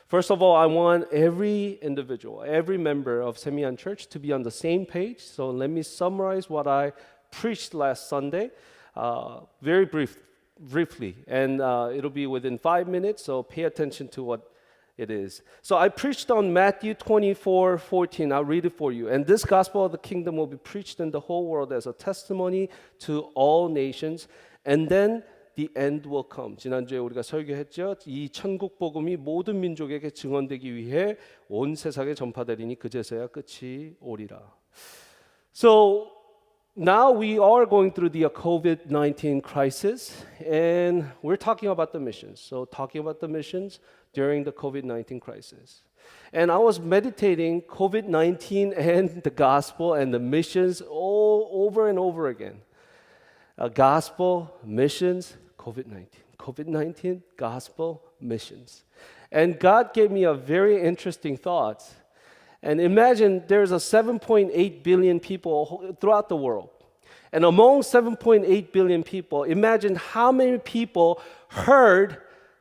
First of all, I want every individual, every member of Semian Church to be on the same page. So let me summarize what I preached last Sunday, very briefly, and it'll be within 5 minutes. So pay attention to what it is. So I preached on Matthew 24:14. I'll read it for you. And this gospel of the kingdom will be preached in the whole world as a testimony to all nations, and then the end will come. 지난주에 우리가 설교했죠. 이 천국 복음이 모든 민족에게 증언되기 위해 온 세상에 전파되리니 그제서야 끝이 오리라. So now we are going through the COVID-19 crisis, and we're talking about the missions. So talking about the missions during the COVID-19 crisis. And I was meditating COVID-19 and the gospel and the missions all over and over again. Gospel, missions, COVID-19. COVID-19, gospel, missions. And God gave me a very interesting thought. And imagine there's a 7.8 billion people throughout the world. And among 7.8 billion people, imagine how many people heard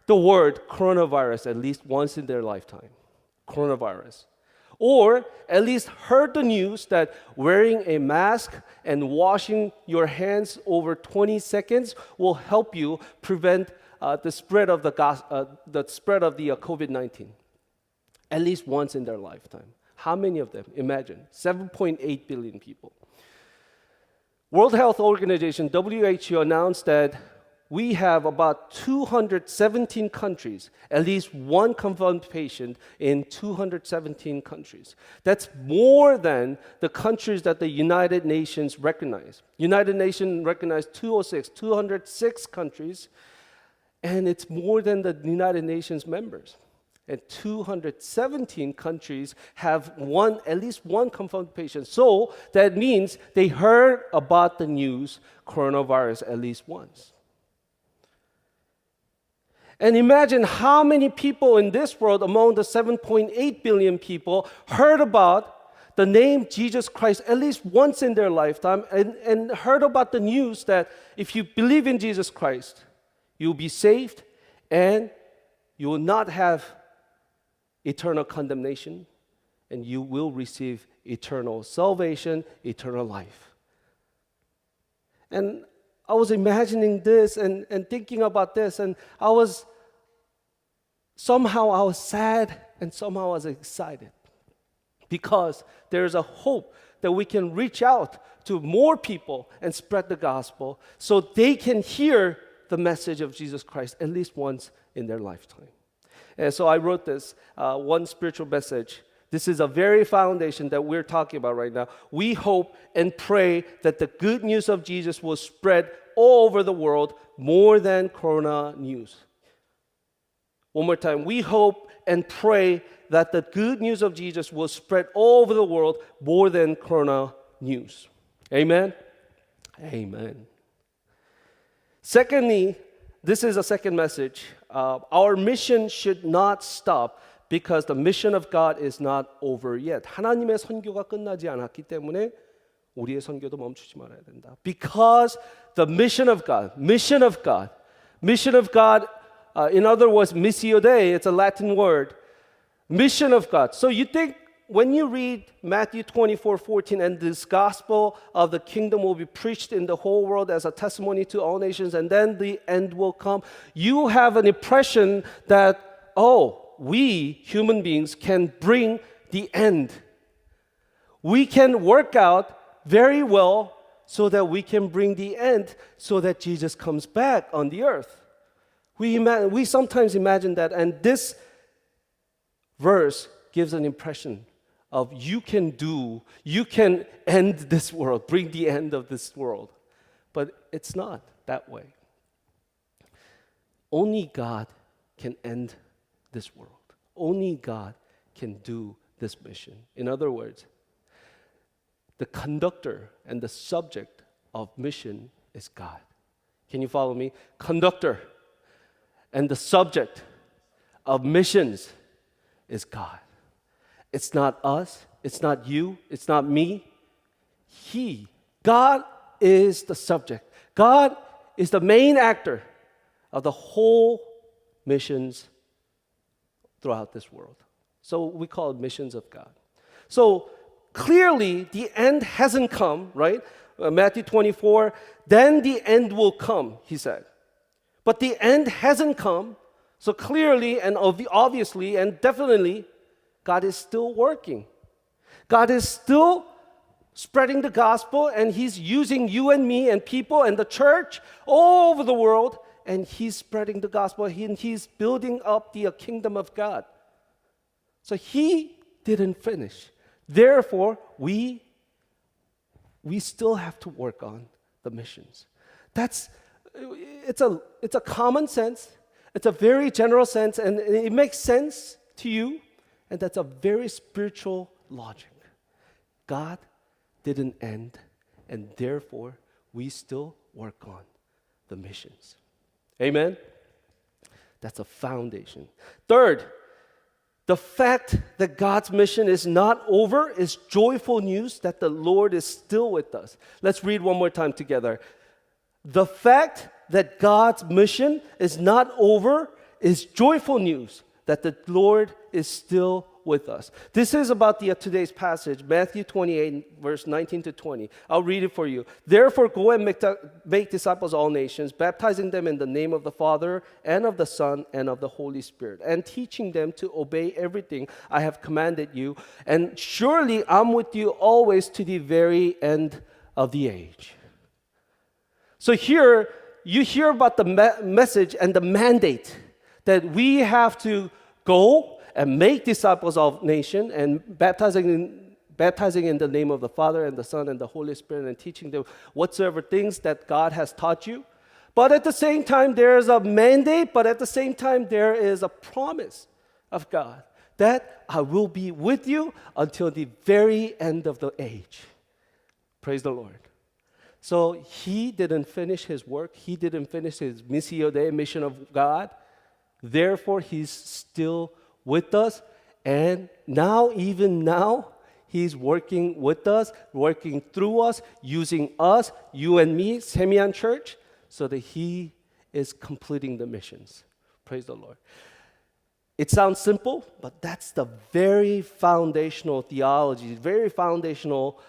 the word coronavirus at least once in their lifetime. Coronavirus. Or at least heard the news that wearing a mask and washing your hands over 20 seconds will help you prevent the spread of the COVID-19. At least once in their lifetime. How many of them? Imagine 7.8 billion people. World Health Organization, WHO, announced that we have about 217 countries, at least one confirmed patient in 217 countries. That's more than the countries that the United Nations recognize. United Nations recognized 206 countries, and it's more than the United Nations members. And 217 countries have at least one confirmed patient. So that means they heard about the news, coronavirus, at least once. And imagine how many people in this world, among the 7.8 billion people, heard about the name Jesus Christ at least once in their lifetime and heard about the news that if you believe in Jesus Christ, you'll be saved and you will not have eternal condemnation and you will receive eternal salvation, eternal life. And I was imagining this and thinking about this, and somehow I was sad and somehow I was excited because there's a hope that we can reach out to more people and spread the gospel so they can hear the message of Jesus Christ at least once in their lifetime. And so I wrote this one spiritual message. This is a very foundation that we're talking about right now. We hope and pray that the good news of Jesus will spread all over the world more than corona news. One more time. We hope and pray that the good news of Jesus will spread all over the world more than corona news. Amen? Amen. Secondly, this is a second message. Our mission should not stop because the mission of God is not over yet. 하나님의 선교가 끝나지 않았기 때문에 우리의 선교도 멈추지 말아야 된다. Because the mission of God, in other words, missio Dei, it's a Latin word. Mission of God. So you think when you read Matthew 24:14, and this gospel of the kingdom will be preached in the whole world as a testimony to all nations, and then the end will come, you have an impression that, we human beings can bring the end. We can work out very well so that we can bring the end so that Jesus comes back on the earth. We sometimes imagine that, and this verse gives an impression of you can end this world, bring the end of this world. But it's not that way. Only God can end this world. Only God can do this mission. In other words, the conductor and the subject of mission is God. Can you follow me? Conductor and the subject of missions is God. It's not us, it's not you, it's not me. God is the subject. God is the main actor of the whole missions, throughout this world. So we call it missions of God. So clearly the end hasn't come, right? Matthew 24, then the end will come, he said. But the end hasn't come. So clearly and obviously and definitely, God is still working. God is still spreading the gospel, and He's using you and me and people and the church all over the world, and He's spreading the gospel, and He's building up the kingdom of God. So He didn't finish. Therefore, we still have to work on the missions. It's a common sense. It's a very general sense, and it makes sense to you, and that's a very spiritual logic. God didn't end, and therefore we still work on the missions. Amen? That's a foundation. Third, the fact that God's mission is not over is joyful news that the Lord is still with us. Let's read one more time together. The fact that God's mission is not over is joyful news that the Lord is still with us. This is about today's passage, Matthew 28, verse 19 to 20. I'll read it for you. Therefore, go and make disciples of all nations, baptizing them in the name of the Father and of the Son and of the Holy Spirit, and teaching them to obey everything I have commanded you. And surely I'm with you always to the very end of the age. So here, you hear about the message and the mandate that we have to go and make disciples of nation and baptizing in the name of the Father and the Son and the Holy Spirit, and teaching them whatsoever things that God has taught you. But at the same time, there is a mandate, but at the same time, there is a promise of God that I will be with you until the very end of the age. Praise the Lord. So He didn't finish His work. He didn't finish His Missio Dei, mission of God. Therefore, He's still with us, and even now, He's working with us, working through us, using us, you and me, Semian Church, so that He is completing the missions. Praise the Lord. It sounds simple, but that's the very foundational theology, very foundational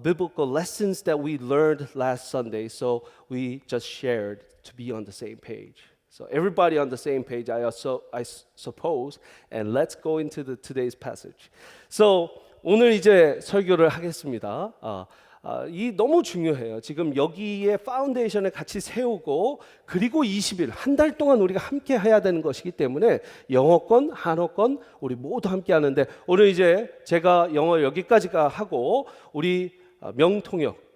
biblical lessons that we learned last Sunday. So we just shared to be on the same page. So everybody on the same page, I suppose, and let's go into today's passage. So 오늘 이제 설교를 하겠습니다. 이 너무 중요해요. 지금 여기에 파운데이션을 같이 세우고 그리고 20일 한 달 동안 우리가 함께 해야 되는 것이기 때문에 영어권, 한어권 우리 모두 함께 하는데 오늘 이제 제가 영어 여기까지가 하고 우리 명통역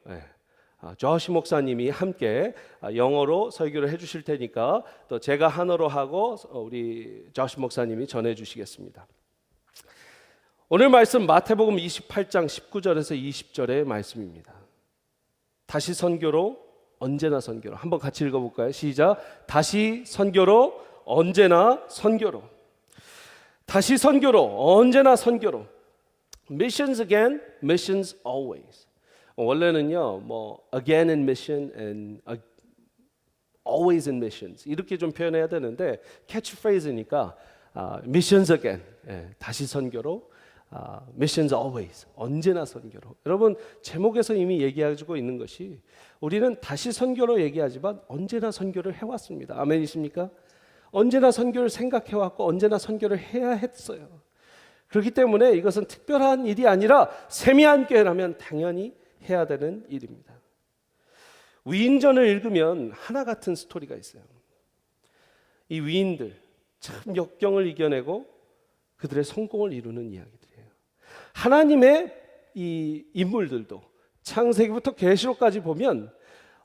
조시 목사님이 함께 영어로 설교를 해주실 테니까 또 제가 한어로 하고 우리 조시 목사님이 전해주시겠습니다. 오늘 말씀 마태복음 28장 19절에서 20절의 말씀입니다. 다시 선교로 언제나 선교로. 한번 같이 읽어볼까요? 시작. 다시 선교로 언제나 선교로. 다시 선교로 언제나 선교로. Missions again, missions always. 원래는요, again in mission and always in missions 이렇게 좀 표현해야 되는데 캐치프레이즈니까 missions again, 다시 선교로, missions always, 언제나 선교로. 여러분 제목에서 이미 얘기해주고 있는 것이 우리는 다시 선교로 얘기하지만 언제나 선교를 해왔습니다. 아멘이십니까? 언제나 선교를 생각해왔고 언제나 선교를 해야 했어요. 그렇기 때문에 이것은 특별한 일이 아니라 세미한 교회라면 당연히 해야 되는 일입니다. 위인전을 읽으면 하나 같은 스토리가 있어요. 이 위인들 참 역경을 이겨내고 그들의 성공을 이루는 이야기들이에요. 하나님의 이 인물들도 창세기부터 계시록까지 보면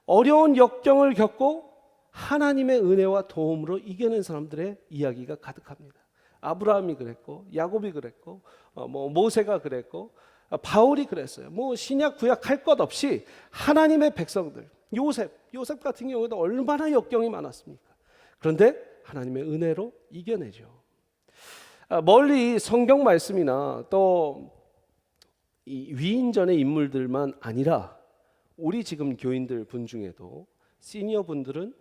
어려운 역경을 겪고 하나님의 은혜와 도움으로 이겨낸 사람들의 이야기가 가득합니다. 아브라함이 그랬고 야곱이 그랬고 모세가 그랬고 바울이 그랬어요. 신약 구약 할 것 없이 하나님의 백성들, 요셉 같은 경우도 얼마나 역경이 많았습니까? 그런데 하나님의 은혜로 이겨내죠. 멀리 성경 말씀이나 또 이 위인전의 인물들만 아니라 우리 지금 교인들 분 중에도 시니어 분들은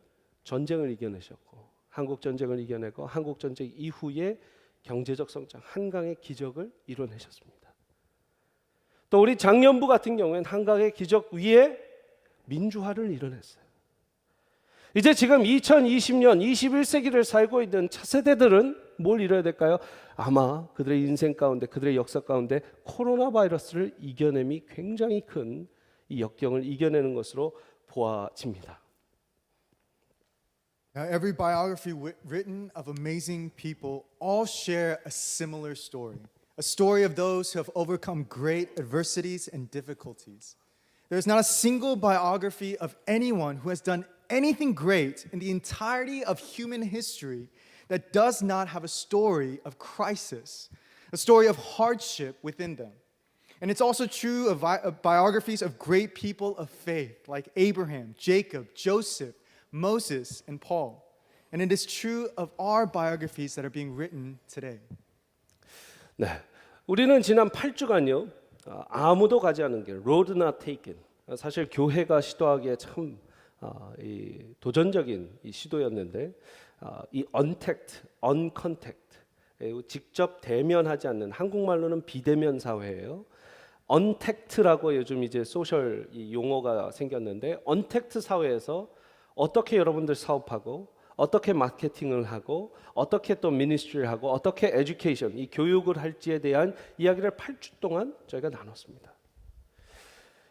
전쟁을 이겨내셨고 한국 전쟁을 이겨내고 한국 전쟁 이후에 경제적 성장, 한강의 기적을 이뤄내셨습니다. 또 우리 장년부 같은 경우에는 한강의 기적 위에 민주화를 이뤄냈어요. 이제 지금 2020년 21세기를 살고 있는 차세대들은 뭘 이뤄야 될까요? 아마 그들의 인생 가운데, 그들의 역사 가운데 코로나 바이러스를 이겨냄이 굉장히 큰 이 역경을 이겨내는 것으로 보아집니다. Now, every biography written of amazing people all share a similar story. A story of those who have overcome great adversities and difficulties. There's not a single biography of anyone who has done anything great in the entirety of human history that does not have a story of crisis, a story of hardship within them. And it's also true of biographies of great people of faith like Abraham, Jacob, Joseph, Moses, and Paul. And it is true of our biographies that are being written today. 네, 우리는 지난 8주간요 아무도 가지 않은 길, road not taken. 사실 교회가 시도하기에 참 이 도전적인 이 시도였는데 이 untact, uncontact, 직접 대면하지 않는, 한국말로는 비대면 사회예요. 언택트라고 요즘 이제 소셜 이 용어가 생겼는데, 언택트 사회에서 어떻게 여러분들 사업하고, 어떻게 마케팅을 하고, 어떻게 또 미니스트리를 하고, 어떻게 에듀케이션, 이 교육을 할지에 대한 이야기를 8주 동안 저희가 나눴습니다.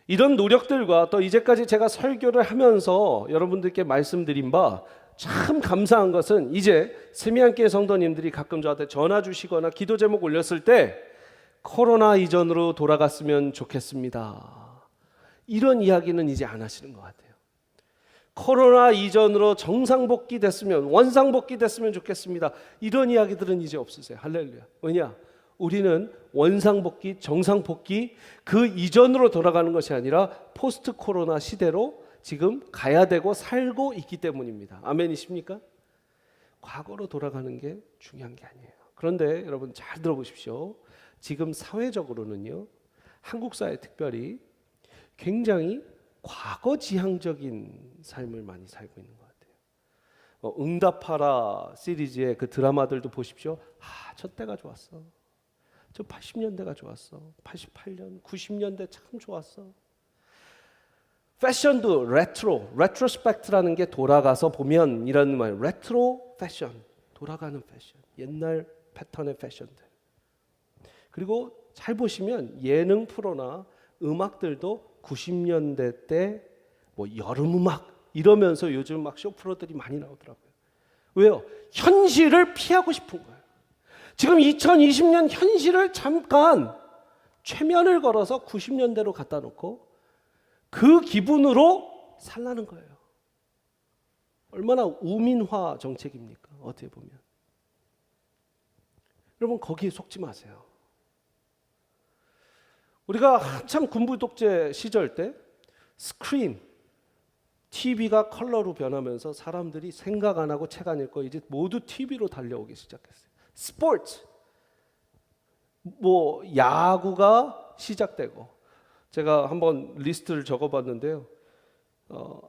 이런 노력들과 또 이제까지 제가 설교를 하면서 여러분들께 말씀드린 바 참 감사한 것은, 이제 세미한교회 성도님들이 가끔 저한테 전화 주시거나 기도 제목 올렸을 때 코로나 이전으로 돌아갔으면 좋겠습니다, 이런 이야기는 이제 안 하시는 것 같아요. 코로나 이전으로 정상복귀 됐으면, 원상복귀 됐으면 좋겠습니다, 이런 이야기들은 이제 없으세요. 할렐루야. 왜냐? 우리는 원상복귀, 정상복귀 그 이전으로 돌아가는 것이 아니라 포스트 코로나 시대로 지금 가야 되고 살고 있기 때문입니다. 아멘이십니까? 과거로 돌아가는 게 중요한 게 아니에요. 그런데 여러분 잘 들어보십시오. 지금 사회적으로는요, 한국 사회 특별히 굉장히 과거 지향적인 삶을 많이 살고 있는 것 같아요. 응답하라 시리즈의 그 드라마들도 보십시오. 저 때가 좋았어. 저 80년대가 좋았어. 88년, 90년대 참 좋았어. 패션도 레트로스펙트라는 게 돌아가서 보면 이런 말, 레트로 패션, 돌아가는 패션, 옛날 패턴의 패션들. 그리고 잘 보시면 예능 프로나 음악들도 90년대 때 뭐 여름 음악 이러면서 요즘 막 쇼 프로들이 많이 나오더라고요. 왜요? 현실을 피하고 싶은 거예요. 지금 2020년 현실을 잠깐 최면을 걸어서 90년대로 갖다 놓고 그 기분으로 살라는 거예요. 얼마나 우민화 정책입니까? 어떻게 보면. 여러분 거기에 속지 마세요. 우리가 한참 군부 독재 시절 때 스크린, TV가 컬러로 변하면서 사람들이 생각 안 하고 책 안 읽고 이제 모두 TV로 달려오기 시작했어요. 스포츠, 뭐 야구가 시작되고, 제가 한번 리스트를 적어봤는데요.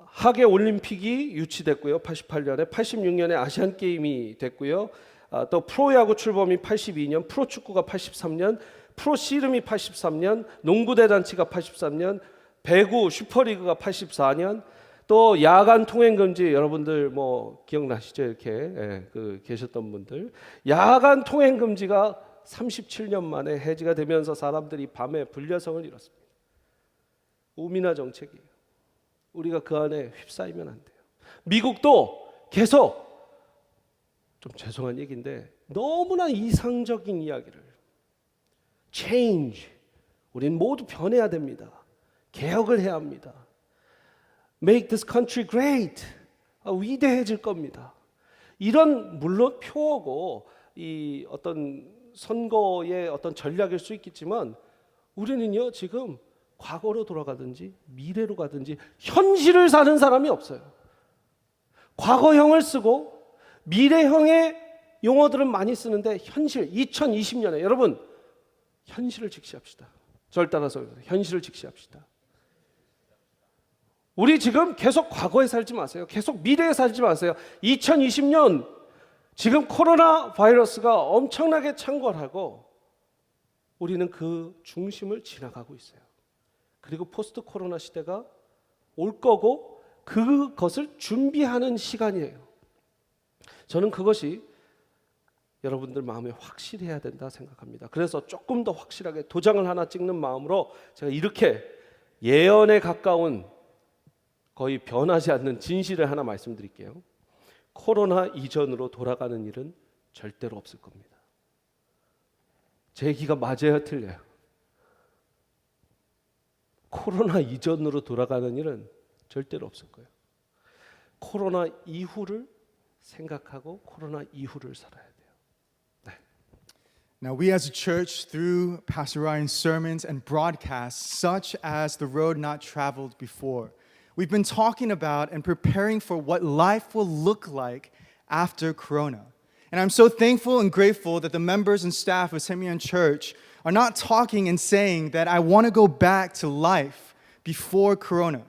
하계 올림픽이 유치됐고요. 88년에, 86년에 아시안 게임이 됐고요. 또 프로야구 출범이 82년, 프로축구가 83년, 프로씨름이 83년, 농구 대잔치가 83년, 배구 슈퍼리그가 84년, 또 야간 통행 금지, 여러분들 뭐 기억나시죠? 이렇게 계셨던 분들, 야간 통행 금지가 37년 만에 해지가 되면서 사람들이 밤에 불야성을 이뤘습니다. 우민화 정책이에요. 우리가 그 안에 휩싸이면 안 돼요. 미국도 계속, 좀 죄송한 얘기인데 너무나 이상적인 이야기를, change, 우린 모두 변해야 됩니다. 개혁을 해야 합니다. Make this country great, 위대해질 겁니다. 이런 물론 표어고 이 어떤 선거의 어떤 전략일 수 있겠지만, 우리는요 지금 과거로 돌아가든지 미래로 가든지 현실을 사는 사람이 없어요. 과거형을 쓰고 미래형의 용어들은 많이 쓰는데 현실, 2020년에 여러분 현실을 직시합시다. 절 따라서 현실을 직시합시다. 우리 지금 계속 과거에 살지 마세요. 계속 미래에 살지 마세요. 2020년 지금 코로나 바이러스가 엄청나게 창궐하고 우리는 그 중심을 지나가고 있어요. 그리고 포스트 코로나 시대가 올 거고 그것을 준비하는 시간이에요. 저는 그것이 여러분들 마음에 확실해야 된다 생각합니다. 그래서 조금 더 확실하게 도장을 하나 찍는 마음으로 제가 이렇게 예언에 가까운 거의 변하지 않는 진실을 하나 말씀드릴게요. 코로나 이전으로 돌아가는 일은 절대로 없을 겁니다. 제 얘기가 맞아요, 틀려요? 코로나 이전으로 돌아가는 일은 절대로 없을 거예요. 코로나 이후를 생각하고 코로나 이후를 살아야 돼요. 네. Now, we as a church, through Pastor Ryan's sermons and broadcasts, such as The Road Not Traveled Before, we've been talking about and preparing for what life will look like after Corona. And I'm so thankful and grateful that the members and staff of Semyon Church are not talking and saying that I want to go back to life before Corona.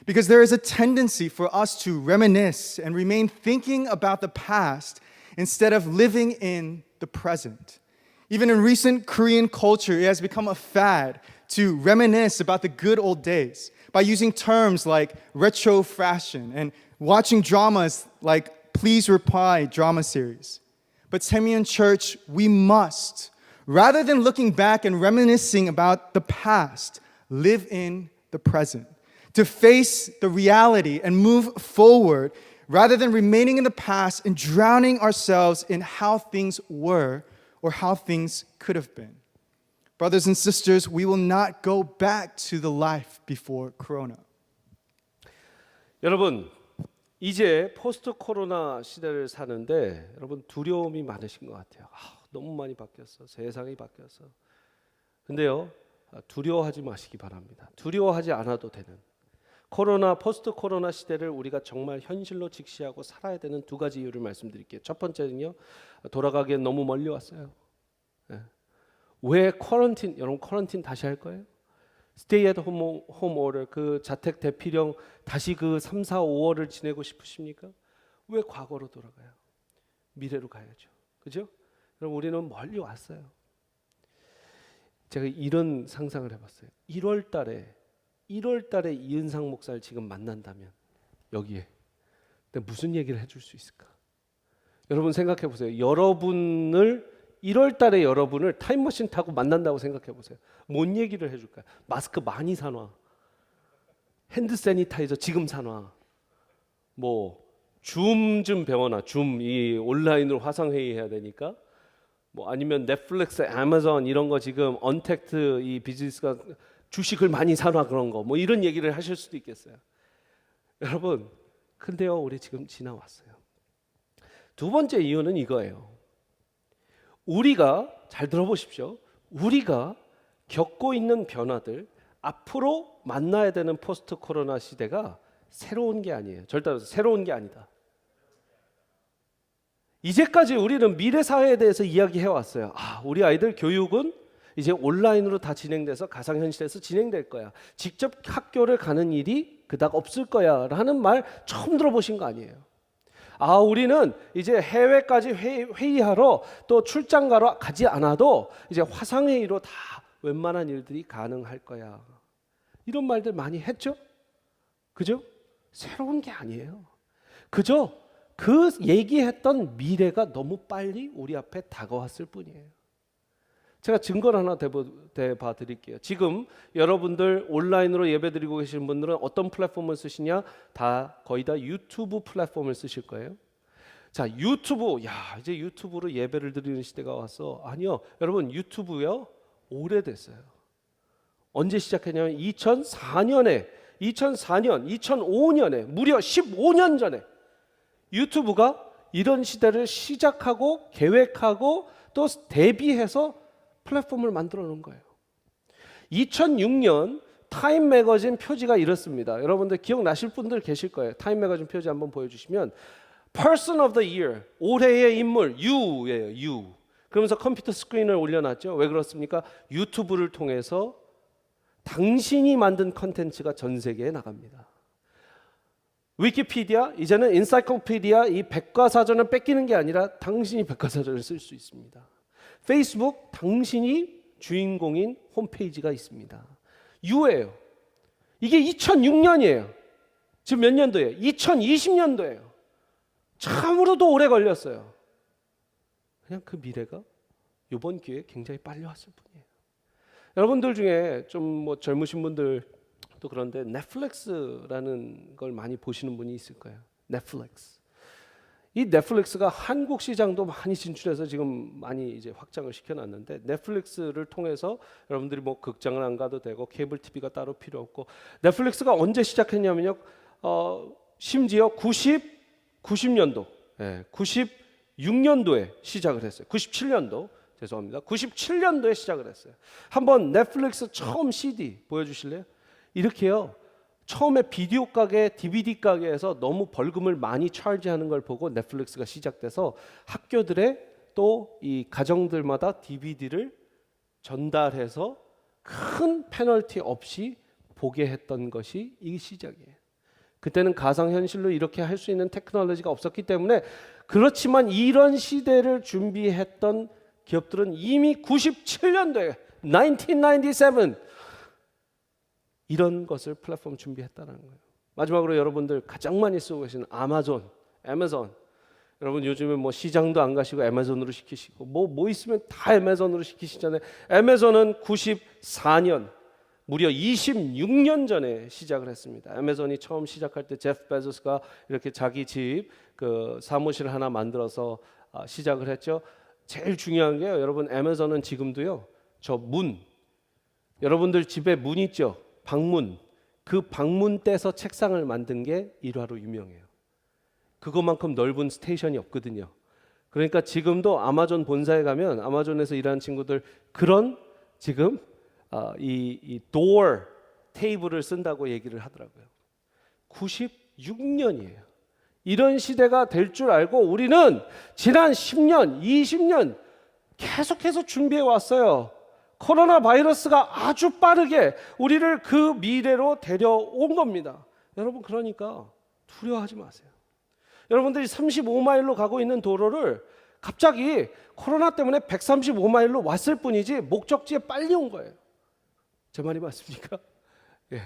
Because there is a tendency for us to reminisce and remain thinking about the past instead of living in the present. Even in recent Korean culture, it has become a fad to reminisce about the good old days by using terms like retro fashion and watching dramas like Please Reply drama series. But Semyon Church, we must, rather than looking back and reminiscing about the past, live in the present. To face the reality and move forward rather than remaining in the past and drowning ourselves in how things were or how things could have been. Brothers and sisters, we will not go back to the life before Corona. 여러분, 이제 포스트 코로나 시대를 사는데 여러분 두려움이 많으신 것 같아요. 너무 많이 바뀌었어. 세상이 바뀌었어. 근데요, 두려워하지 마시기 바랍니다. 두려워하지 않아도 되는 코로나 포스트 코로나 시대를 우리가 정말 현실로 직시하고 살아야 되는 두 가지 이유를 말씀드릴게요. 첫 번째는요, 돌아가기엔 너무 멀리 왔어요. 왜 쿼런틴, 여러분 쿼런틴 다시 할 거예요? 스테이 앳 홈 오더, 그 자택 대피령 다시 그 3, 4, 5월을 지내고 싶으십니까? 왜 과거로 돌아가요? 미래로 가야죠. 그죠? 여러분 우리는 멀리 왔어요. 제가 이런 상상을 해봤어요. 1월 달에 이은상 목사를 지금 만난다면 여기에 내가 무슨 얘기를 해줄 수 있을까? 여러분 생각해 보세요. 1월 달에 여러분을 타임머신 타고 만난다고 생각해 보세요. 뭔 얘기를 해줄까요? 마스크 많이 사놔. 핸드 세니타이저 지금 사놔. 뭐 줌 좀 배워놔. 줌 이 온라인으로 화상 회의 해야 되니까. 뭐 아니면 넷플릭스, 아마존 이런 거 지금 언택트 이 비즈니스가 주식을 많이 사놔 그런 거. 뭐 이런 얘기를 하실 수도 있겠어요. 여러분, 근데요 우리 지금 지나왔어요. 두 번째 이유는 이거예요. 우리가 잘 들어보십시오. 우리가 겪고 있는 변화들, 앞으로 만나야 되는 포스트 코로나 시대가 새로운 게 아니에요. 절대 새로운 게 아니다. 이제까지 우리는 미래 사회에 대해서 이야기해 왔어요. 우리 아이들 교육은 이제 온라인으로 다 진행돼서 가상현실에서 진행될 거야. 직접 학교를 가는 일이 그닥 없을 거야 라는 말 처음 들어보신 거 아니에요. 우리는 이제 해외까지 회의하러 또 출장 가러 가지 않아도 이제 화상회의로 다 웬만한 일들이 가능할 거야. 이런 말들 많이 했죠? 그죠? 새로운 게 아니에요. 그저 그 얘기했던 미래가 너무 빨리 우리 앞에 다가왔을 뿐이에요. 제가 증거를 하나 대봐 드릴게요. 지금 여러분들 온라인으로 예배드리고 계시는 분들은 어떤 플랫폼을 쓰시냐? 거의 다 유튜브 플랫폼을 쓰실 거예요. 자, 유튜브, 이제 유튜브로 예배를 드리는 시대가 왔어. 아니요, 여러분 유튜브요 오래됐어요. 언제 시작했냐면 2004년, 2005년에 무려 15년 전에 유튜브가 이런 시대를 시작하고 계획하고 또 대비해서 플랫폼을 만들어 놓은 거예요. 2006년 타임 매거진 표지가 이렇습니다. 여러분들 기억나실 분들 계실 거예요. 타임 매거진 표지 한번 보여주시면 Person of the Year, 올해의 인물 U예요. U. 그러면서 컴퓨터 스크린을 올려놨죠. 왜 그렇습니까? 유튜브를 통해서 당신이 만든 컨텐츠가 전 세계에 나갑니다. 위키피디아, 이제는 인사이클피디아, 이 백과사전을 뺏기는 게 아니라 당신이 백과사전을 쓸 수 있습니다. 페이스북, 당신이 주인공인 홈페이지가 있습니다. U예요. 이게 2006년이에요. 지금 몇 년도예요? 2020년도예요. 참으로도 오래 걸렸어요. 그냥 그 미래가 이번 기회에 굉장히 빨리 왔을 뿐이에요. 여러분들 중에 좀 뭐 젊으신 분들 또 그런데 넷플릭스라는 걸 많이 보시는 분이 있을 거예요. 넷플릭스. 이 넷플릭스가 한국 시장도 많이 진출해서 지금 많이 이제 확장을 시켜놨는데 넷플릭스를 통해서 여러분들이 뭐 극장을 안 가도 되고 케이블 TV가 따로 필요 없고 넷플릭스가 언제 시작했냐면요. 심지어 90년도, 96년도에 시작을 했어요. 97년도. 죄송합니다. 97년도에 시작을 했어요. 한번 넷플릭스 처음 CD 보여주실래요? 이렇게요. 처음에 비디오 가게, DVD 가게에서 너무 벌금을 많이 차지하는 걸 보고 넷플릭스가 시작돼서 학교들의 또 이 가정들마다 DVD를 전달해서 큰 페널티 없이 보게 했던 것이 이 시작이에요. 그때는 가상현실로 이렇게 할 수 있는 테크놀로지가 없었기 때문에 그렇지만 이런 시대를 준비했던 기업들은 이미 97년도에 1997 이런 것을 플랫폼 준비했다는 거예요. 마지막으로 여러분들 가장 많이 쓰고 계시는 아마존. 여러분 요즘에 뭐 시장도 안 가시고 애마존으로 시키시고 뭐 있으면 다 애마존으로 시키시잖아요. 애마존은 94년 무려 26년 전에 시작을 했습니다. 애마존이 처음 시작할 때 제프 베조스가 이렇게 자기 집 그 사무실 하나 만들어서 시작을 했죠. 제일 중요한 게요. 여러분 애마존은 지금도요. 저 문 여러분들 집에 문 있죠. 방문. 그 방문 떼서 책상을 만든 게 일화로 유명해요. 그것만큼 넓은 스테이션이 없거든요. 그러니까 지금도 아마존 본사에 가면 아마존에서 일하는 친구들 그런 지금 이 도어 테이블을 쓴다고 얘기를 하더라고요. 96년이에요. 이런 시대가 될 줄 알고 우리는 지난 10년, 20년 계속해서 준비해 왔어요. 코로나 바이러스가 아주 빠르게 우리를 그 미래로 데려온 겁니다. 여러분 그러니까 두려워하지 마세요. 여러분들이 35마일로 가고 있는 도로를 갑자기 코로나 때문에 135마일로 왔을 뿐이지 목적지에 빨리 온 거예요. 제 말이 맞습니까? 예,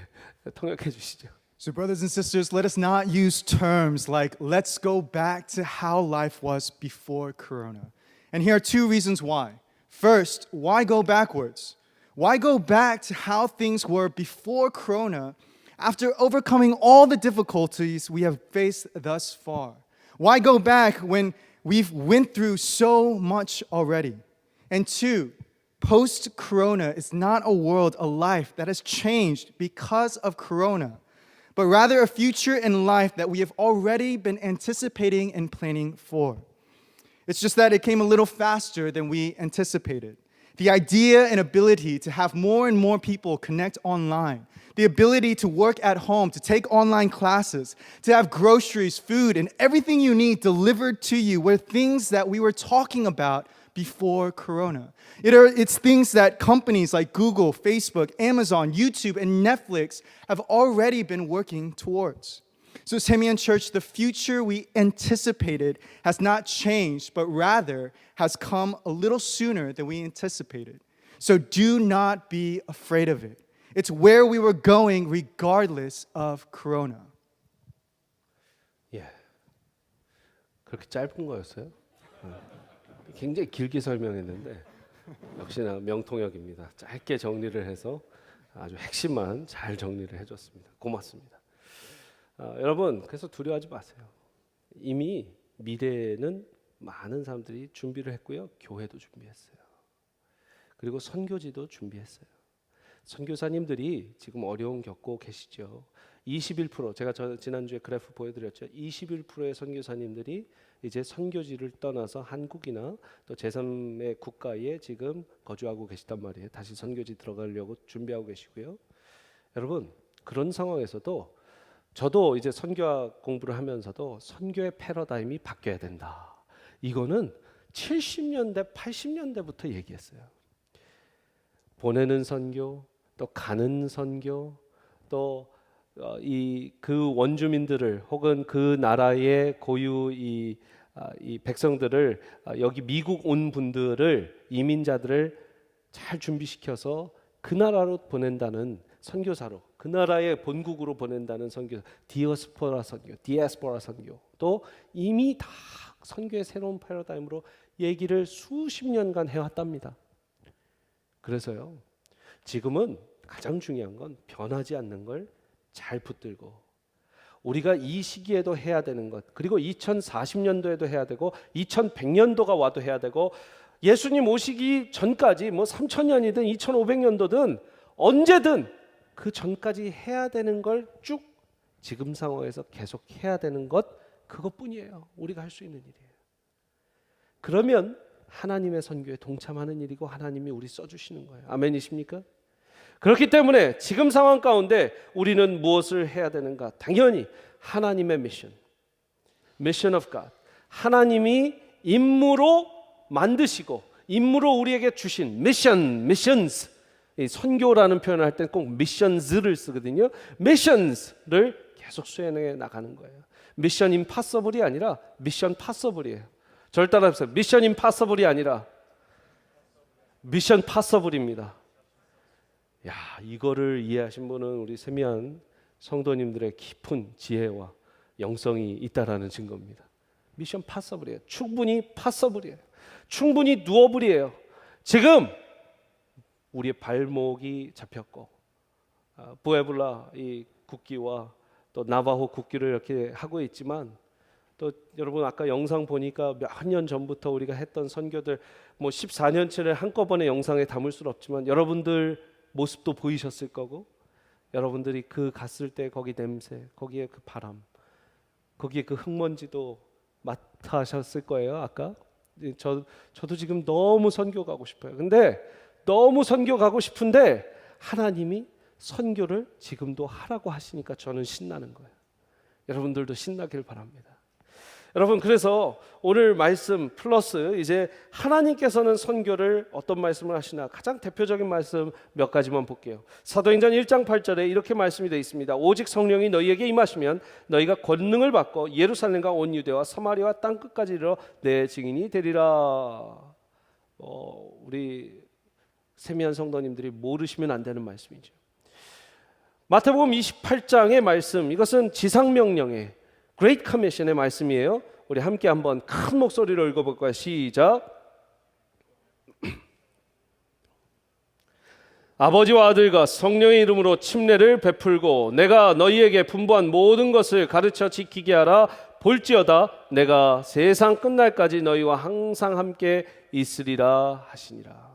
통역해 주시죠. So, brothers and sisters, let us not use terms like, let's go back to how life was before Corona. And here are two reasons why. First, why go backwards? Why go back to how things were before Corona after overcoming all the difficulties we have faced thus far? Why go back when we've went through so much already? And two, post-Corona is not a world, a life that has changed because of Corona, but rather a future in life that we have already been anticipating and planning for. It's just that it came a little faster than we anticipated. The idea and ability to have more and more people connect online, the ability to work at home, to take online classes, to have groceries, food, and everything you need delivered to you were things that we were talking about before Corona. It's things that companies like Google, Facebook, Amazon, YouTube, and Netflix have already been working towards. So Semyon Church, the future we anticipated has not changed, but rather has come a little sooner than we anticipated. So do not be afraid of it. It's where we were going regardless of Corona. 예, 그렇게 짧은 거였어요? 굉장히 길게 설명했는데 역시나 명통역입니다. 짧게 정리를 해서 아주 핵심만 잘 정리를 해줬습니다. 고맙습니다. 여러분 그래서 두려워하지 마세요. 이미 미래는 많은 사람들이 준비를 했고요. 교회도 준비했어요. 그리고 선교지도 준비했어요. 선교사님들이 지금 어려움 겪고 계시죠. 21% 제가 지난주에 그래프 보여드렸죠. 21%의 선교사님들이 이제 선교지를 떠나서 한국이나 또 제3의 국가에 지금 거주하고 계시단 말이에요. 다시 선교지 들어가려고 준비하고 계시고요. 여러분 그런 상황에서도 저도 이제 선교학 공부를 하면서도 선교의 패러다임이 바뀌어야 된다. 이거는 70년대, 80년대부터 얘기했어요. 보내는 선교, 또 가는 선교, 또 그 원주민들을 혹은 그 나라의 고유 이 백성들을 여기 미국 온 분들을 이민자들을 잘 준비시켜서 그 나라로 보낸다는 선교사로 그 나라의 본국으로 보낸다는 선교 디아스포라 선교 또 이미 다 선교의 새로운 패러다임으로 얘기를 수십 년간 해왔답니다. 그래서요 지금은 가장 중요한 건 변하지 않는 걸 잘 붙들고 우리가 이 시기에도 해야 되는 것 그리고 2040년도에도 해야 되고 2100년도가 와도 해야 되고 예수님 오시기 전까지 뭐 3000년이든 2500년도든 언제든 그 전까지 해야 되는 걸 쭉 지금 상황에서 계속 해야 되는 것 그것뿐이에요. 우리가 할 수 있는 일이에요. 그러면 하나님의 선교에 동참하는 일이고 하나님이 우리 써주시는 거예요. 아멘이십니까? 그렇기 때문에 지금 상황 가운데 우리는 무엇을 해야 되는가? 당연히 하나님의 Mission of God. 하나님이 임무로 만드시고 임무로 우리에게 주신 missions. 이 선교라는 표현을 할 때 꼭 missions를 쓰거든요. missions를 계속 수행해 나가는 거예요. Mission Impossible이 아니라 Mission Possible이에요. 저를 따라해보세요. Mission Impossible이 아니라 Mission Possible입니다. 야, 이거를 이해하신 분은 우리 세미한 성도님들의 깊은 지혜와 영성이 있다라는 증거입니다. 미션 파서블이에요. 충분히 파서블이에요. 충분히 누어블이에요. 지금 우리의 발목이 잡혔고 부에블라 이 국기와 또 나바호 국기를 이렇게 하고 있지만 또 여러분 아까 영상 보니까 몇 년 전부터 우리가 했던 선교들 뭐 14년치를 한꺼번에 영상에 담을 수는 없지만 여러분들 모습도 보이셨을 거고 여러분들이 그 갔을 때 거기 냄새, 거기에 그 바람, 거기에 그 흙먼지도 맡으셨을 거예요. 아까 저도 지금 너무 선교 가고 싶어요. 근데 너무 선교 가고 싶은데 하나님이 선교를 지금도 하라고 하시니까 저는 신나는 거예요. 여러분들도 신나길 바랍니다. 여러분 그래서 오늘 말씀 플러스 이제 하나님께서는 선교를 어떤 말씀을 하시나 가장 대표적인 말씀 몇 가지만 볼게요. 사도행전 1장 8절에 이렇게 말씀이 되어 있습니다. 오직 성령이 너희에게 임하시면 너희가 권능을 받고 예루살렘과 온 유대와 사마리아와 땅 끝까지 이르러 내 증인이 되리라. 우리 세미한 성도님들이 모르시면 안 되는 말씀이죠. 마태복음 28장의 말씀 이것은 지상명령의 Great Commission의 말씀이에요. 우리 함께 한번 큰 목소리로 읽어볼까요? 시작. 아버지와 아들과 성령의 이름으로 침례를 베풀고 내가 너희에게 분부한 모든 것을 가르쳐 지키게 하라. 볼지어다 내가 세상 끝날까지 너희와 항상 함께 있으리라 하시니라.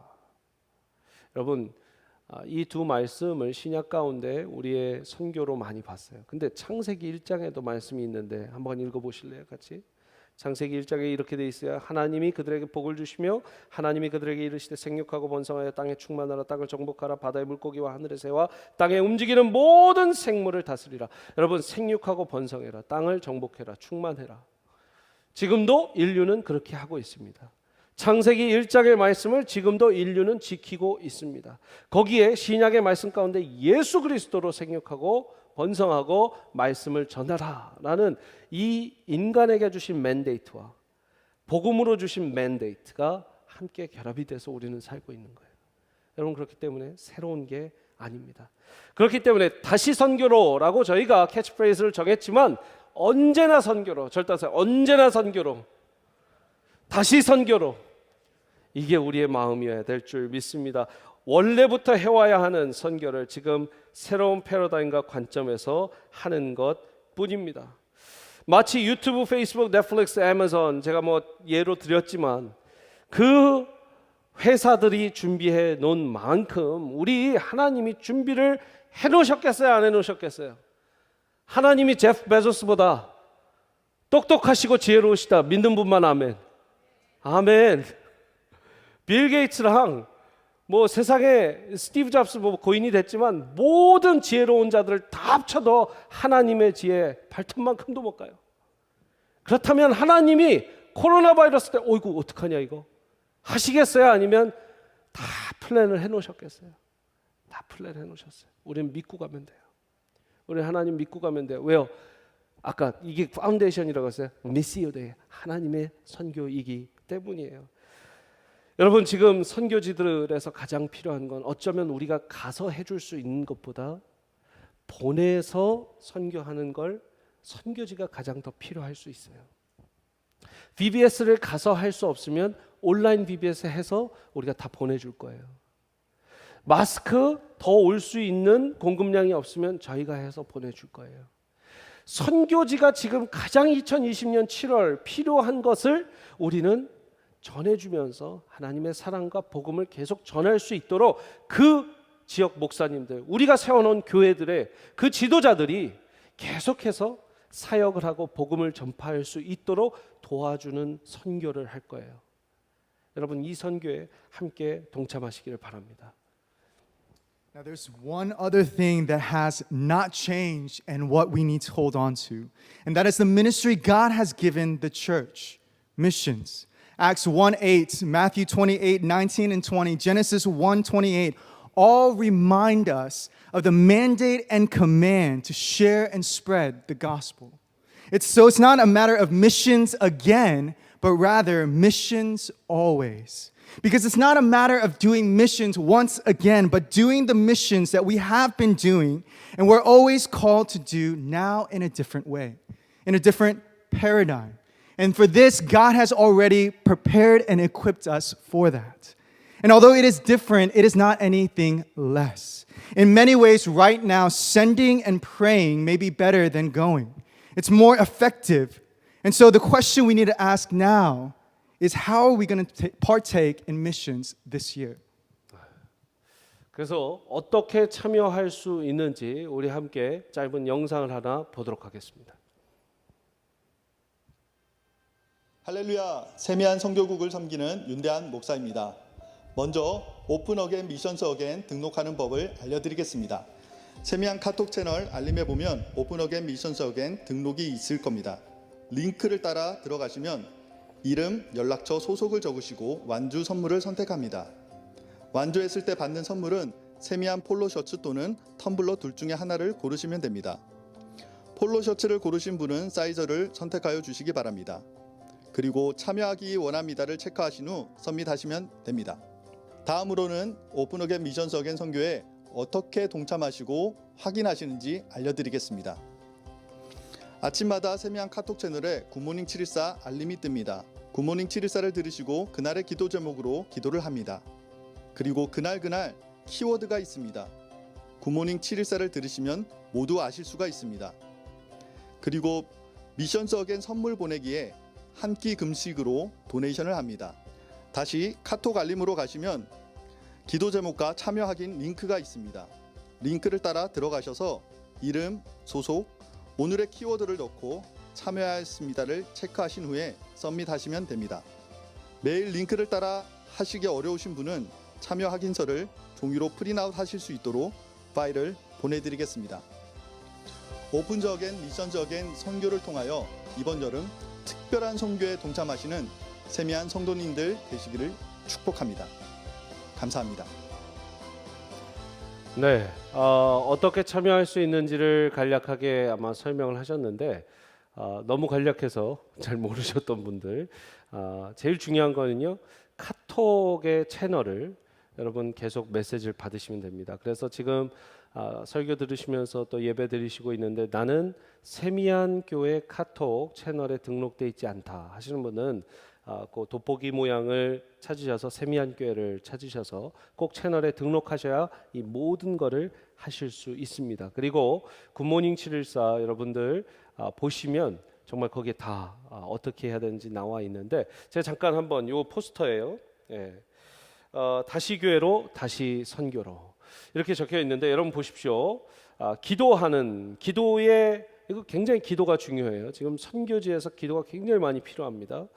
여러분 이 두 말씀을 신약 가운데 우리의 선교로 많이 봤어요. 근데 창세기 1장에도 말씀이 있는데 한번 읽어보실래요? 같이. 창세기 1장에 이렇게 돼 있어요. 하나님이 그들에게 복을 주시며 하나님이 그들에게 이르시되 생육하고 번성하여 땅에 충만하라. 땅을 정복하라. 바다의 물고기와 하늘의 새와 땅에 움직이는 모든 생물을 다스리라. 여러분 생육하고 번성해라. 땅을 정복해라. 충만해라. 지금도 인류는 그렇게 하고 있습니다. 창세기 1장의 말씀을 지금도 인류는 지키고 있습니다. 거기에 신약의 말씀 가운데 예수 그리스도로 생육하고 번성하고 말씀을 전하라라는 이 인간에게 주신 맨데이트와 복음으로 주신 맨데이트가 함께 결합이 돼서 우리는 살고 있는 거예요. 여러분 그렇기 때문에 새로운 게 아닙니다. 그렇기 때문에 다시 선교로라고 저희가 캐치프레이즈를 정했지만 언제나 선교로, 절대서 언제나 선교로, 다시 선교로 이게 우리의 마음이어야 될 줄 믿습니다. 원래부터 해와야 하는 선교를 지금 새로운 패러다임과 관점에서 하는 것뿐입니다. 마치 유튜브, 페이스북, 넷플릭스, 애마존 제가 뭐 예로 드렸지만 그 회사들이 준비해 놓은 만큼 우리 하나님이 준비를 해놓으셨겠어요? 안 해놓으셨겠어요? 하나님이 제프 베조스보다 똑똑하시고 지혜로우시다 믿는 분만 아멘. 아멘. 빌 게이츠랑 뭐 세상에 스티브 잡스 뭐 고인이 됐지만 모든 지혜로운 자들을 다 합쳐도 하나님의 지혜 발톱만큼도 못 가요. 그렇다면 하나님이 코로나 바이러스 때 어이구 어떡하냐 이거 하시겠어요? 아니면 다 플랜을 해놓으셨겠어요? 다 플랜 해놓으셨어요. 우리는 믿고 가면 돼요. 우리 하나님 믿고 가면 돼요. 왜요? 아까 이게 파운데이션이라고 했어요. 미시오데 하나님의 선교이기 때문이에요. 여러분 지금 선교지들에서 가장 필요한 건 어쩌면 우리가 가서 해줄 수 있는 것보다 보내서 선교하는 걸 선교지가 가장 더 필요할 수 있어요. VBS를 가서 할 수 없으면 온라인 VBS 해서 우리가 다 보내줄 거예요. 마스크 더 올 수 있는 공급량이 없으면 저희가 해서 보내줄 거예요. 선교지가 지금 가장 2020년 7월 필요한 것을 우리는 전해주면서 하나님의 사랑과 복음을 계속 전할 수 있도록 그 지역 목사님들, 우리가 세워놓은 교회들의 그 지도자들이 계속해서 사역을 하고 복음을 전파할 수 있도록 도와주는 선교를 할 거예요. 여러분 이 선교에 함께 동참하시기를 바랍니다. Now, there's one other thing that has not changed and what we need to hold on to, and that is the ministry God has given the church, missions. Acts 1:8, Matthew 28:19 and 20, Genesis 1:28, all remind us of the mandate and command to share and spread the gospel. It's not a matter of missions again, but rather missions always. Because it's not a matter of doing missions once again, but doing the missions that we have been doing and we're always called to do now in a different way, in a different paradigm. And for this, God has already prepared and equipped us for that. And although it is different, it is not anything less. In many ways, right now, sending and praying may be better than going. It's more effective. And so the question we need to ask now is how are we going to partake in missions this year? 그래서 어떻게 참여할 수 있는지 우리 함께 짧은 영상을 하나 보도록 하겠습니다. 할렐루야, 세미한 선교국을 섬기는 윤대한 목사입니다. 먼저 오픈 어게인 미션스 어게인 등록하는 법을 알려드리겠습니다. 세미한 카톡 채널 알림에 보면 오픈 어게인 미션스 어게인 등록이 있을 겁니다. 링크를 따라 들어가시면 이름, 연락처, 소속을 적으시고 완주 선물을 선택합니다. 완주했을 때 받는 선물은 세미한 폴로 셔츠 또는 텀블러 둘 중에 하나를 고르시면 됩니다. 폴로 셔츠를 고르신 분은 사이즈를 선택하여 주시기 바랍니다. 그리고 참여하기 원합니다를 체크하신 후 서밋하시면 됩니다. 다음으로는 오픈 어게인 미션스 어게인 선교에 어떻게 동참하시고 확인하시는지 알려드리겠습니다. 아침마다 세미한 카톡 채널에 굿모닝 714 알림이 뜹니다. 굿모닝 714를 들으시고 그날의 기도 제목으로 기도를 합니다. 그리고 그날 키워드가 있습니다. 굿모닝 714를 들으시면 모두 아실 수가 있습니다. 그리고 미션스 어게인 선물 보내기에 한 끼 금식으로 도네이션을 합니다. 다시 카톡 알림으로 가시면 기도 제목과 참여 확인 링크가 있습니다. 링크를 따라 들어가셔서 이름, 소속, 오늘의 키워드를 넣고 참여하였습니다를 체크하신 후에 서밋하시면 됩니다. 매일 링크를 따라 하시기 어려우신 분은 참여 확인서를 종이로 프린트아웃 하실 수 있도록 파일을 보내드리겠습니다. 오픈 더 어게인 미션 더 어게인 선교를 통하여 이번 여름 특별한 선교에 동참하시는 세미한 성도님들 되시기를 축복합니다. 감사합니다. 네, 어떻게 참여할 수 있는지를 간략하게 아마 설명을 하셨는데 너무 간략해서 잘 모르셨던 분들 제일 중요한 거는요 카톡의 채널을 여러분 계속 메시지를 받으시면 됩니다. 그래서 지금 설교 들으시면서 또 예배 드리시고 있는데 나는 세미한 교회 카톡 채널에 등록돼 있지 않다 하시는 분은 그 돋보기 모양을 찾으셔서 세미한 교회를 찾으셔서 꼭 채널에 등록하셔야 이 모든 거를 하실 수 있습니다. 그리고 굿모닝 714 여러분들 보시면 정말 거기에 다 어떻게 해야 되는지 나와 있는데 제가 잠깐 한번 요 포스터예요. 예. 다시 교회로 다시 선교로 이렇게 적혀 있는데 여러분 보십시오. 기도하는 기도에 이거 굉장히 기도가 중요해요. 지금 선교지에서 기도가 굉장히 많이 필요합니다.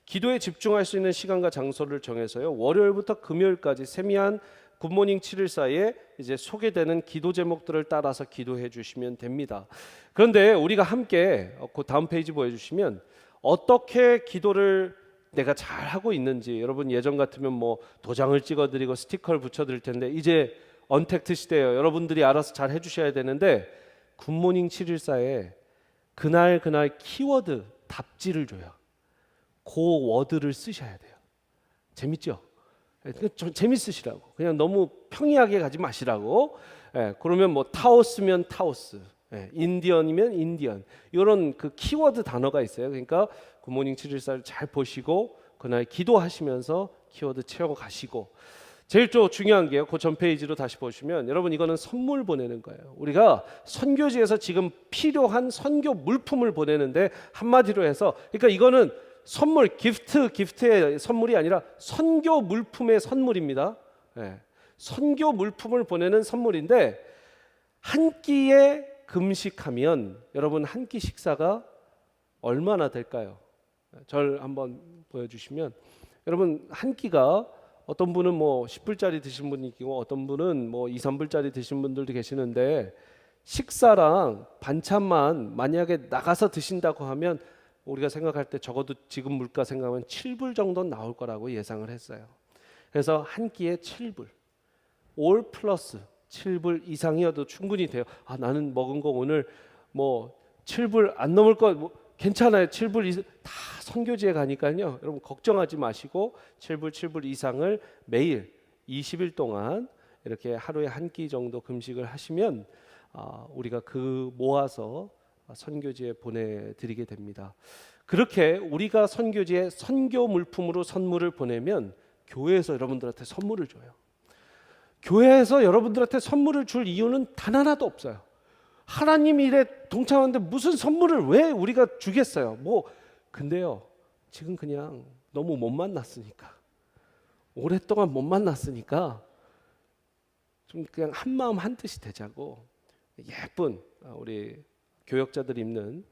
기도에 집중할 수 있는 시간과 장소를 정해서요. 월요일부터 금요일까지 세미한 굿모닝 714에 이제 소개되는 기도 제목들을 따라서 기도해 주시면 됩니다. 그런데 우리가 함께 그 다음 페이지 보여주시면 어떻게 기도를 내가 잘 하고 있는지 여러분 예전 같으면 뭐 도장을 찍어드리고 스티커를 붙여드릴 텐데 이제 언택트 시대예요. 여러분들이 알아서 잘 해주셔야 되는데 굿모닝 714에 그날 키워드 답지를 줘요. 그 워드를 쓰셔야 돼요. 재밌죠? 좀 재밌으시라고. 그냥 너무 평이하게 가지 마시라고. 그러면 뭐 타오스면 타오스, 인디언이면 인디언, 이런 그 키워드 단어가 있어요. 그러니까 굿모닝 714를 잘 보시고 그날 기도하시면서 키워드 채워 가시고, 제일 또 중요한 게요. 그 전 페이지로 다시 보시면 여러분, 이거는 선물 보내는 거예요. 우리가 선교지에서 지금 필요한 선교 물품을 보내는데, 한마디로 해서, 그러니까 이거는 선물, 기프트의 선물이 아니라 선교 물품의 선물입니다. 선교 물품을 보내는 선물인데, 한 끼에 금식하면 여러분 한 끼 식사가 얼마나 될까요? 절 한번 보여주시면, 여러분 한 끼가 어떤 분은 뭐 10불짜리 드신 분이 있고 어떤 분은 뭐 2, 3불짜리 드신 분들도 계시는데, 식사랑 반찬만 만약에 나가서 드신다고 하면 우리가 생각할 때 적어도 지금 물가 생각하면 7불 정도는 나올 거라고 예상을 했어요. 그래서 한 끼에 7불, 올 플러스 7불 이상이어도 충분히 돼요. 아, 나는 먹은 거 오늘 뭐 7불 안 넘을 거 뭐 괜찮아요. 7불 이상, 다 선교지에 가니까요. 여러분 걱정하지 마시고 7불 이상을 매일 20일 동안 이렇게 하루에 한 끼 정도 금식을 하시면 우리가 그 모아서 선교지에 보내드리게 됩니다. 그렇게 우리가 선교지에 선교 물품으로 선물을 보내면 교회에서 여러분들한테 선물을 줘요. 교회에서 여러분들한테 선물을 줄 이유는 단 하나도 없어요. 하나님 일에 동참하는데 무슨 선물을 왜 우리가 주겠어요? 근데요, 지금 그냥 너무 못 만났으니까, 오랫동안 못 만났으니까 좀 그냥 한 마음 한 뜻이 되자고 예쁜 우리 교역자들 입는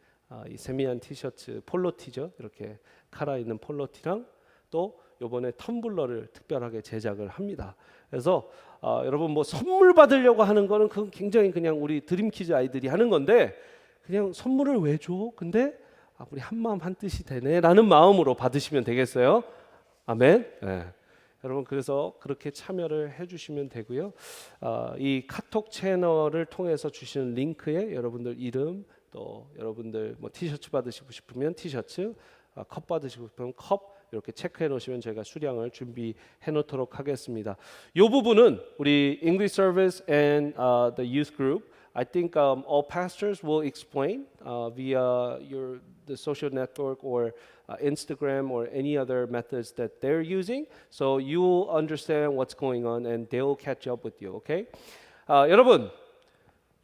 이 세미한 티셔츠, 폴로티죠. 이렇게 카라 있는 폴로티랑 또 요번에 텀블러를 특별하게 제작을 합니다. 그래서 여러분 뭐 선물 받으려고 하는 거는 그건 굉장히 그냥 우리 드림키즈 아이들이 하는 건데, 그냥 선물을 왜 줘? 근데 우리 한 마음 한 뜻이 되네라는 마음으로 받으시면 되겠어요. 아멘. 여러분 그래서 그렇게 참여를 해주시면 되고요. 이 카톡 채널을 통해서 주시는 링크에 여러분들 이름, 또 여러분들 뭐 티셔츠 받으시고 싶으면 티셔츠, 컵 받으시고 싶으면 컵, 이렇게 체크해 놓으시면 저희가 수량을 준비해 놓도록 하겠습니다. 이 부분은 우리 English Service and the Youth Group, I think all pastors will explain via the social network or Instagram or any other methods that they're using, so you will understand what's going on and they will catch up with you. Okay? 여러분,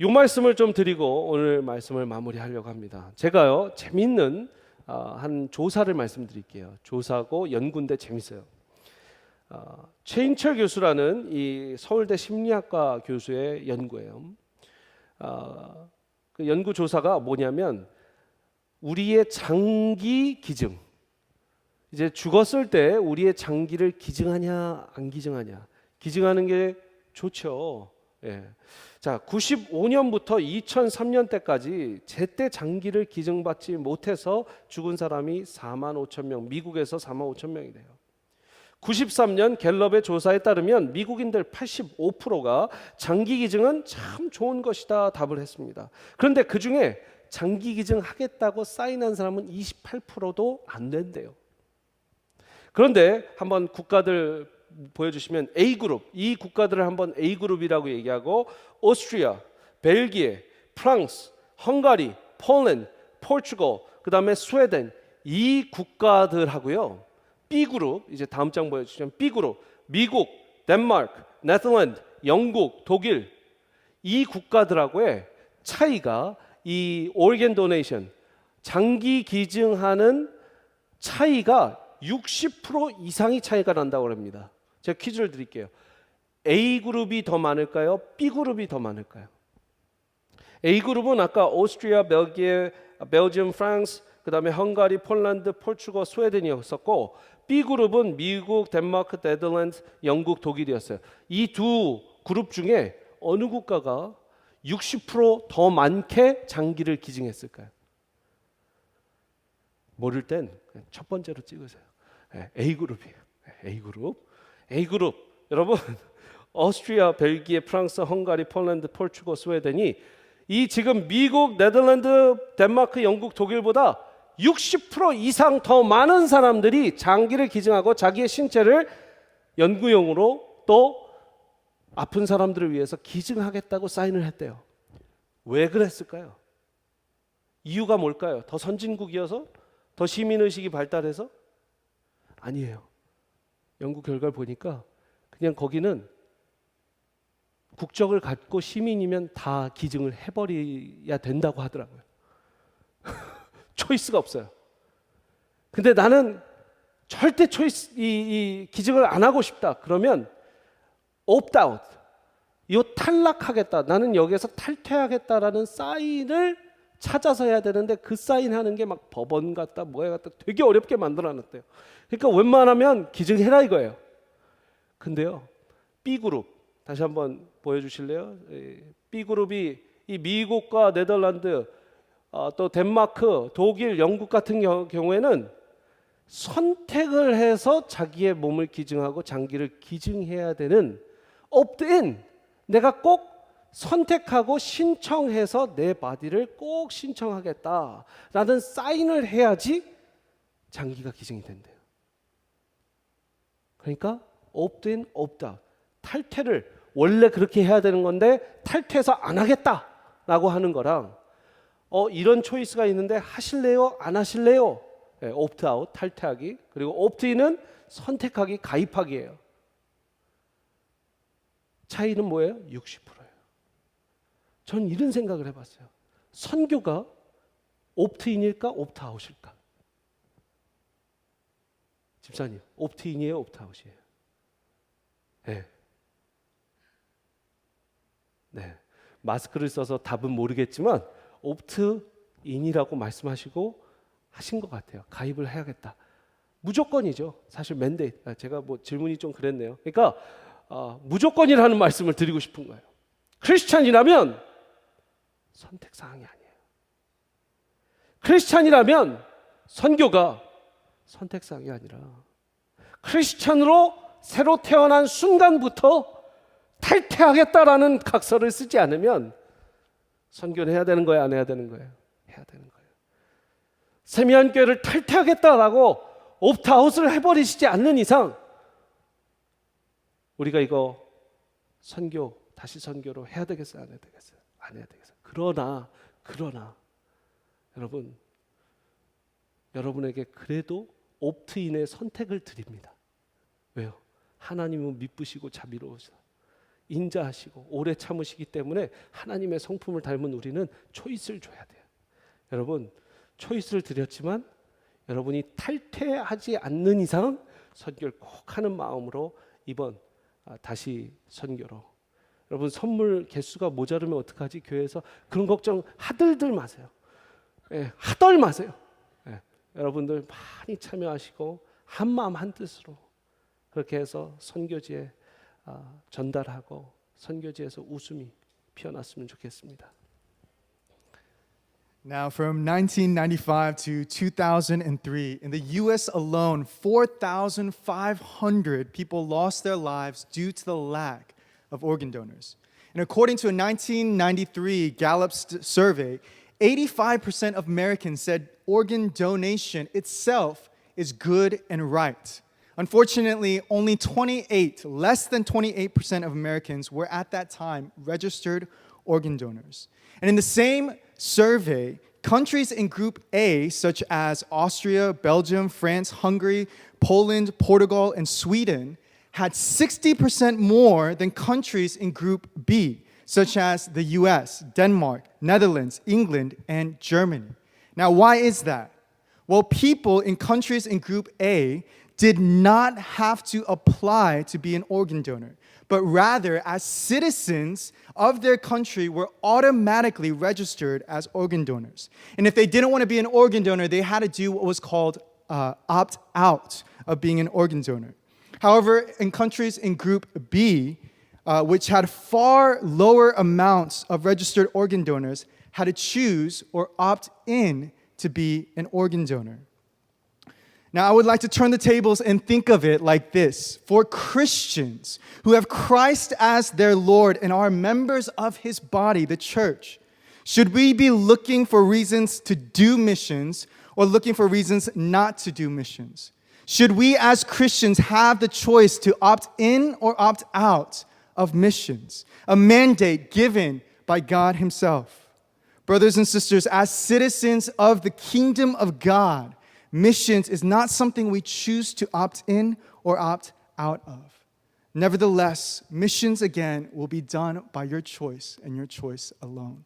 이 말씀을 좀 드리고 오늘 말씀을 마무리하려고 합니다. 제가요 재밌는 한 조사를 말씀드릴게요. 조사고 연구인데 재밌어요. 최인철 교수라는 이 서울대 심리학과 교수의 연구예요. 그 연구 조사가 뭐냐면, 우리의 장기 기증, 이제 죽었을 때 우리의 장기를 기증하냐 안 기증하냐, 기증하는 게 좋죠. 자, 95년부터 2003년 때까지 제때 장기를 기증받지 못해서 죽은 사람이 4만 5천 명, 미국에서 4만 5천 명이 돼요. 93년 갤럽의 조사에 따르면 미국인들 85%가 장기 기증은 참 좋은 것이다 답을 했습니다. 그런데 그 중에 장기 기증 하겠다고 사인한 사람은 28%도 안 된대요. 그런데 한번 국가들 보여주시면 A그룹, 이 국가들을 한번 A그룹이라고 얘기하고, 오스트리아, 벨기에, 프랑스, 헝가리, 폴란드, 포르투갈, 그 다음에 스웨덴, 이 국가들하고요, B그룹, 이제 다음 장 보여주시면 B그룹, 미국, 덴마크, 네덜란드, 영국, 독일, 이 국가들하고의 차이가, 이 organ donation, 장기 기증하는 차이가 60% 이상이 차이가 난다고 합니다. 제가 퀴즈를 드릴게요. A그룹이 더 많을까요? B그룹이 더 많을까요? A그룹은 아까 오스트리아, 벨기에, 벨지움, 프랑스, 그 다음에 헝가리, 폴란드, 포르투갈, 스웨덴이었었고, B그룹은 미국, 덴마크, 네덜란드, 영국, 독일이었어요. 이 두 그룹 중에 어느 국가가 60% 많게 장기를 기증했을까요? 모를 땐 첫 번째로 찍으세요. A그룹이에요. A그룹. 여러분, 오스트리아, 벨기에, 프랑스, 헝가리, 폴란드, 포르투갈, 스웨덴이 이 지금 미국, 네덜란드, 덴마크, 영국, 독일보다 60% 이상 더 많은 사람들이 장기를 기증하고 자기의 신체를 연구용으로 또 아픈 사람들을 위해서 기증하겠다고 사인을 했대요. 왜 그랬을까요? 이유가 뭘까요? 더 선진국이어서? 더 시민의식이 발달해서? 아니에요. 연구 결과를 보니까 그냥 거기는 국적을 갖고 시민이면 다 기증을 해버려야 된다고 하더라고요. 초이스가 없어요. 근데 나는 절대 이 기증을 안 하고 싶다. 그러면 opt-out, 이 탈락하겠다. 나는 여기에서 탈퇴하겠다라는 사인을 찾아서 해야 되는데 그 사인하는 게 막 법원 같다, 뭐야 같다, 되게 어렵게 만들어놨대요. 그러니까 웬만하면 기증해라 이거예요. 근데요, B그룹 다시 한번 보여주실래요? B그룹이 이 미국과 네덜란드, 또 덴마크, 독일, 영국 같은 경우에는 선택을 해서 자기의 몸을 기증하고 장기를 기증해야 되는 opt-in, 내가 꼭 선택하고 신청해서 내 바디를 꼭 신청하겠다라는 사인을 해야지 장기가 기증이 된대요. 그러니까 opt-in, opt-out, 탈퇴를 원래 그렇게 해야 되는 건데 탈퇴해서 안 하겠다라고 하는 거랑 이런 초이스가 있는데 하실래요? 안 하실래요? 네, opt-out, 탈퇴하기, 그리고 opt-in은 선택하기, 가입하기예요. 차이는 뭐예요? 60%예요. 전 이런 생각을 해봤어요. 선교가 옵트인일까 옵트아웃일까? 집사님, 옵트인이에요 옵트아웃이에요? 네. 네. 마스크를 써서 답은 모르겠지만 옵트인이라고 말씀하시고 하신 것 같아요. 가입을 해야겠다. 무조건이죠. 사실 맨데이트. 제가 뭐 질문이 좀 그랬네요. 그러니까 무조건이라는 말씀을 드리고 싶은 거예요. 크리스찬이라면 선택사항이 아니에요. 크리스찬이라면 선교가 선택사항이 아니라 크리스찬으로 새로 태어난 순간부터 탈퇴하겠다라는 각서를 쓰지 않으면 선교는 해야 되는 거예요? 안 해야 되는 거예요? 해야 되는 거예요. 세미한 교회를 탈퇴하겠다라고 옵트아웃을 해버리시지 않는 이상 우리가 이거 선교, 다시 선교로 해야 되겠어요? 안 해야 되겠어요? 안 해야 되겠어요. 그러나 여러분, 여러분에게 그래도 옵트인의 선택을 드립니다. 왜요? 하나님은 미쁘시고 자비로우시다. 인자하시고 오래 참으시기 때문에 하나님의 성품을 닮은 우리는 초이스를 줘야 돼요. 여러분, 초이스를 드렸지만 여러분이 탈퇴하지 않는 이상 선교를 꼭 하는 마음으로 이번 다시 선교로. 여러분, 선물 개수가 모자르면 어떡하지? 교회에서 그런 걱정 하들들 마세요. 하덜 마세요. 여러분들 많이 참여하시고 한 마음 한 뜻으로 그렇게 해서 선교지에 전달하고 선교지에서 웃음이 피어났으면 좋겠습니다. Now, from 1995 to 2003, in the US alone, 4,500 people lost their lives due to the lack of organ donors. And according to a 1993 Gallup survey, 85% of Americans said organ donation itself is good and right. Unfortunately, only less than 28% of Americans were at that time registered organ donors. And in the same survey, countries in Group A, such as Austria, Belgium, France, Hungary, Poland, Portugal, and Sweden, had 60% more than countries in Group B, such as the US, Denmark, Netherlands, England, and Germany. Now, why is that? Well, people in countries in Group A did not have to apply to be an organ donor, but rather, as citizens of their country, were automatically registered as organ donors. And if they didn't want to be an organ donor, they had to do what was called opt out of being an organ donor. However, in countries in Group B, which had far lower amounts of registered organ donors, had to choose or opt in to be an organ donor. Now, I would like to turn the tables and think of it like this. For Christians who have Christ as their Lord and are members of His body, the church, Should we be looking for reasons to do missions or looking for reasons not to do missions? Should we as Christians have the choice to opt in or opt out of missions? A mandate given by God Himself. Brothers and sisters, as citizens of the kingdom of God, missions is not something we choose to opt in or opt out of. Nevertheless, missions again will be done by your choice and your choice alone.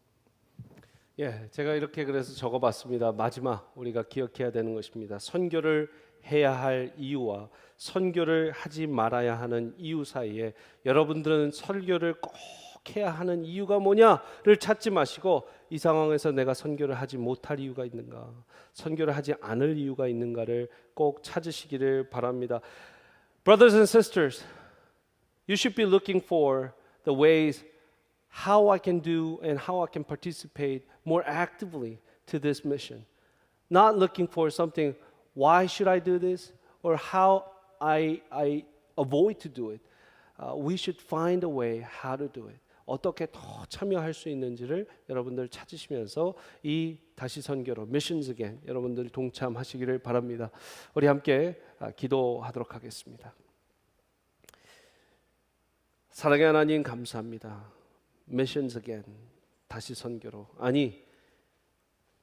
예, 제가 이렇게 그래서 적어봤습니다. 마지막 우리가 기억해야 되는 것입니다. 선교를 해야 할 이유와 선교를 하지 말아야 하는 이유 사이에 여러분들은 설교를 꼭 해야 하는 이유가 뭐냐를 찾지 마시고 이 상황에서 내가 선교를 하지 못할 이유가 있는가, 선교를 하지 않을 이유가 있는가를 꼭 찾으시기를 바랍니다. Brothers and sisters, you should be looking for the ways how I can do and how I can participate more actively to this mission. Not looking for something, why should I do this? Or how I avoid to do it. We should find a way how to do it. 어떻게 더 참여할 수 있는지를 여러분들 찾으시면서 이 다시 선교로 Missions Again 여러분들 동참하시기를 바랍니다. 우리 함께 기도하도록 하겠습니다. 사랑의 하나님 감사합니다. Missions Again 다시 선교로 아니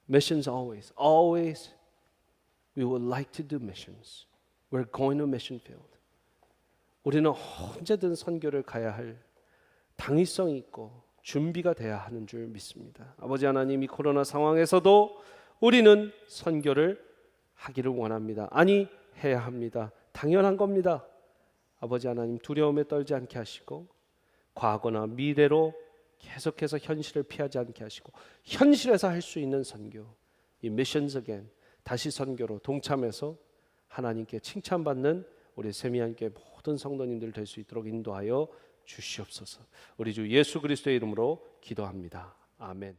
missions always we would like to do missions. We're going to mission field. 우리는 언제든 선교를 가야 할 당위성이 있고 준비가 돼야 하는 줄 믿습니다. 아버지 하나님 이 코로나 상황에서도 우리는 선교를 하기를 원합니다. 아니 해야 합니다. 당연한 겁니다. 아버지 하나님 두려움에 떨지 않게 하시고 과거나 미래로 계속해서 현실을 피하지 않게 하시고 현실에서 할 수 있는 선교 이 Missions Again 다시 선교로 동참해서 하나님께 칭찬받는 우리 세미안교회 모든 성도님들 될 수 있도록 인도하여 주시옵소서. 우리 주 예수 그리스도의 이름으로 기도합니다. 아멘.